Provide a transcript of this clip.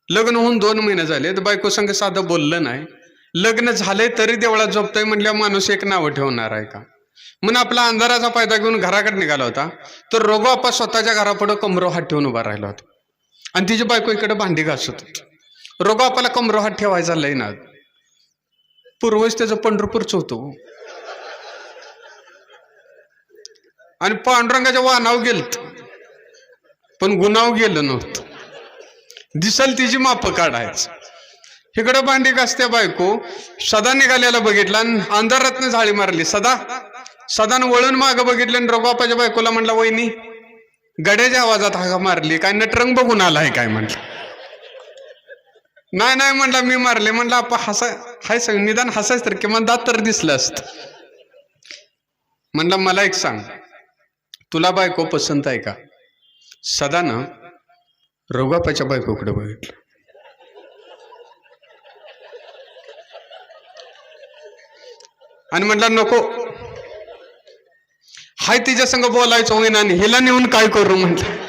लग्न होऊन 2 महिने झाले तर बायको संग साधं बोललं नाही. लग्न झालंय तरी देवळात झोपतोय म्हणल्यावर माणूस एक नावं ठेवणार आहे का? म्हणून आपला अंधाराचा फायदा घेऊन घराकडे निघाला होता तर रघुआप्पा स्वतःच्या घरापुढं कमरो हात ठेवून उभा राहिला होता आणि तिची बायको इकडे भांडी घासत होती. रघुआप्पाला कमरो हात ठेवायचा लय ना, पूर्वज त्याचं पंढरपूरचं होतं आणि पांडुरंगाच्या वाहनाव गेलत पण गुन्हाव गेलं नव्हतं. दिसल तिची माप काढायचं. इकडं भांडी घासत्या बायको सदा निघाल्याला बघितला आणि अंधारातनं झाळी मारली. सदानं वळून मागं बघितलं आणि रघुआप्पाच्या बायकोला म्हणला, वहिनी गड्याच्या आवाजात हाका मारली काय, नटरंग बघून आलाय काय म्हटलं. नाही म्हणला मी मारले. म्हणलं आपा हाय सांग, निदान हसायच तर किंवा दात तर दिसलं असत. म्हणला मला एक सांग, तुला बायको पसंत आहे का? सदानं रघुआप्पाच्या बायकोकडे बघितलं आणि म्हणला नको, हाय तिच्या संग बोलायचं होईना आणि हिला नेऊन काय करू म्हटलं.